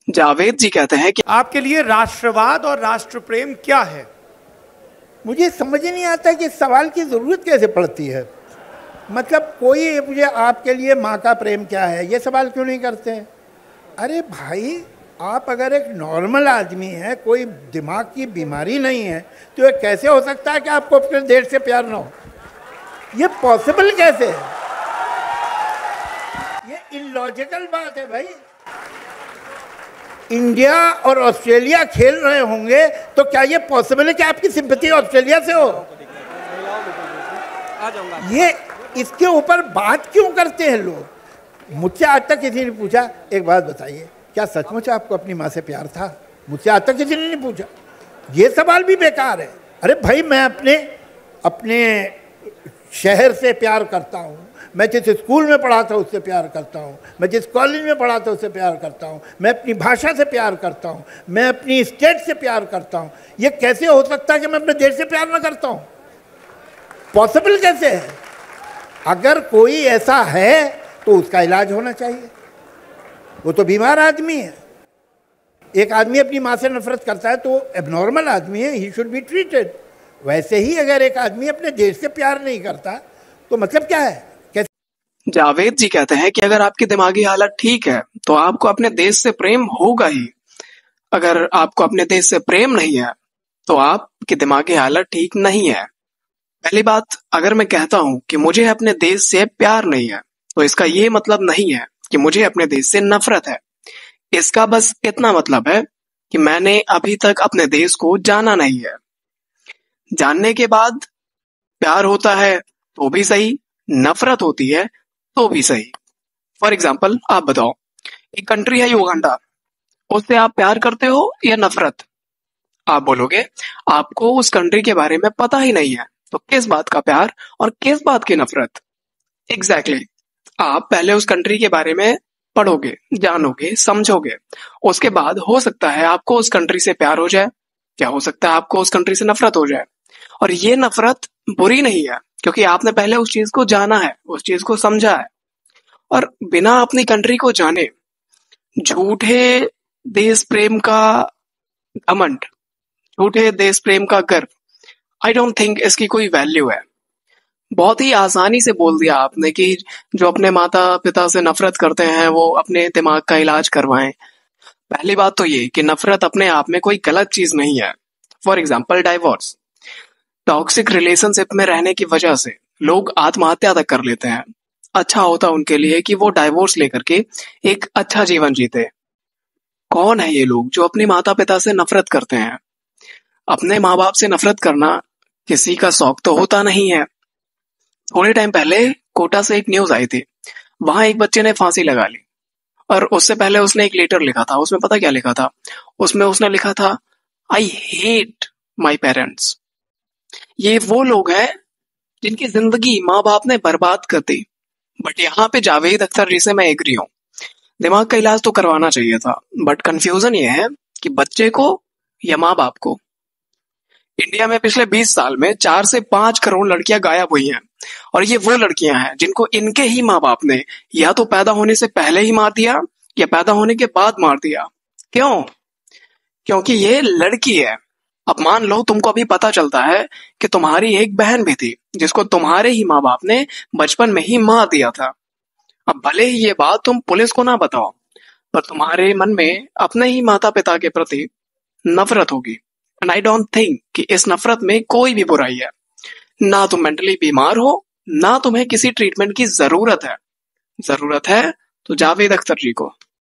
जावेद जी कहते हैं कि आपके लिए राष्ट्रवाद और राष्ट्र प्रेम क्या है? मुझे समझ ही नहीं आता कि इस सवाल की ज़रूरत कैसे पड़ती है। मतलब कोई मुझे आपके लिए माँ का प्रेम क्या है ये सवाल क्यों नहीं करते हैं? अरे भाई, आप अगर एक नॉर्मल आदमी है, कोई दिमाग की बीमारी नहीं है, तो ये कैसे हो सकता है कि आपको अपने देश से प्यार ना हो? ये पॉसिबल कैसे है? ये इलॉजिकल बात है भाई। इंडिया और ऑस्ट्रेलिया खेल रहे होंगे तो क्या ये पॉसिबल है कि आपकी सिंपैथी ऑस्ट्रेलिया से हो? ये इसके ऊपर बात क्यों करते हैं लोग? मुझसे आज तक किसी ने पूछा, एक बात बताइए, क्या सचमुच आपको अपनी माँ से प्यार था? मुझसे आज तक किसी ने नहीं पूछा। ये सवाल भी बेकार है। अरे भाई, मैं अपने शहर से प्यार करता हूँ, मैं जिस स्कूल में पढ़ा था उससे प्यार करता हूँ, मैं जिस कॉलेज में पढ़ा था उससे प्यार करता हूँ, मैं अपनी भाषा से प्यार करता हूँ, मैं अपनी स्टेट से प्यार करता हूँ। ये कैसे हो सकता है कि मैं अपने देश से प्यार ना करता हूँ? पॉसिबल कैसे है? अगर कोई ऐसा है तो उसका इलाज होना चाहिए। वो तो बीमार आदमी है। एक आदमी अपनी माँ से नफरत करता है तो एबनॉर्मल आदमी है, ही शुड बी ट्रीटेड। वैसे ही अगर एक आदमी अपने देश से प्यार नहीं करता तो मतलब क्या है? कैसे? जावेद जी कहते हैं कि अगर आपकी दिमागी हालत ठीक है तो आपको अपने देश से प्रेम होगा ही। अगर आपको अपने देश से प्रेम नहीं है तो आपकी दिमागी हालत ठीक नहीं है। पहली बात, अगर मैं कहता हूं कि मुझे अपने देश से प्यार नहीं है तो इसका ये मतलब नहीं है कि मुझे अपने देश से नफरत है। इसका बस इतना मतलब है कि मैंने अभी तक अपने देश को जाना नहीं है। जानने के बाद प्यार होता है तो भी सही, नफरत होती है तो भी सही। फॉर एग्जाम्पल, आप बताओ, एक कंट्री है युगांडा, उससे आप प्यार करते हो या नफरत? आप बोलोगे आपको उस कंट्री के बारे में पता ही नहीं है, तो किस बात का प्यार और किस बात की नफरत? एग्जैक्टली। आप पहले उस कंट्री के बारे में पढ़ोगे, जानोगे, समझोगे, उसके बाद हो सकता है आपको उस कंट्री से प्यार हो जाए, क्या हो सकता है आपको उस कंट्री से नफरत हो जाए। और ये नफरत बुरी नहीं है, क्योंकि आपने पहले उस चीज को जाना है, उस चीज को समझा है। और बिना अपनी कंट्री को जाने झूठे देश प्रेम का घमंड, झूठे देश प्रेम का गर्व, आई डोंट थिंक इसकी कोई वैल्यू है। बहुत ही आसानी से बोल दिया आपने कि जो अपने माता पिता से नफरत करते हैं वो अपने दिमाग का इलाज करवाएं। पहली बात तो ये कि नफरत अपने आप में कोई गलत चीज नहीं है। For example, divorce. Toxic relationship में रहने की वजह से लोग आत्महत्या तक कर लेते हैं। अच्छा होता उनके लिए कि वो डाइवोर्स लेकर के एक अच्छा जीवन जीते। कौन है ये लोग जो अपने माता पिता से नफरत करते हैं? अपने माँ बाप से नफरत करना किसी का शौक तो होता नहीं है। थोड़े टाइम पहले कोटा से एक न्यूज आई थी, वहां एक बच्चे ने फांसी लगा ली और उससे पहले उसने एक लेटर लिखा था। उसमें पता क्या लिखा था? उसमें उसने लिखा था, आई हेट माई पेरेंट्स। ये वो लोग हैं जिनकी जिंदगी माँ बाप ने बर्बाद कर दी। बट यहाँ पे जावेद अख्तर जी से मैं एग्री हूँ, दिमाग का इलाज तो करवाना चाहिए था, बट कंफ्यूजन ये है कि बच्चे को या माँ बाप को। इंडिया में पिछले 20 साल में 4 से 5 करोड़ लड़कियां गायब हुई हैं, और ये वो लड़कियां हैं जिनको इनके ही माँ बाप ने या तो पैदा होने से पहले ही मार दिया या पैदा होने के बाद मार दिया। क्यों? क्योंकि ये लड़की है। अब मान लो तुमको अभी पता चलता है कि तुम्हारी एक बहन भी थी जिसको तुम्हारे ही माँ बाप ने बचपन में ही मार दिया था। अब भले ही ये बात तुम पुलिस को ना बताओ, पर तुम्हारे मन में अपने ही माता पिता के प्रति नफरत होगी। एंड आई डोंट थिंक कि इस नफरत में कोई भी बुराई है। ना तुम मेंटली बीमार हो, ना तुम्हें किसी ट्रीटमेंट की जरूरत है। जरूरत है तो जावेद अख्तर जी को।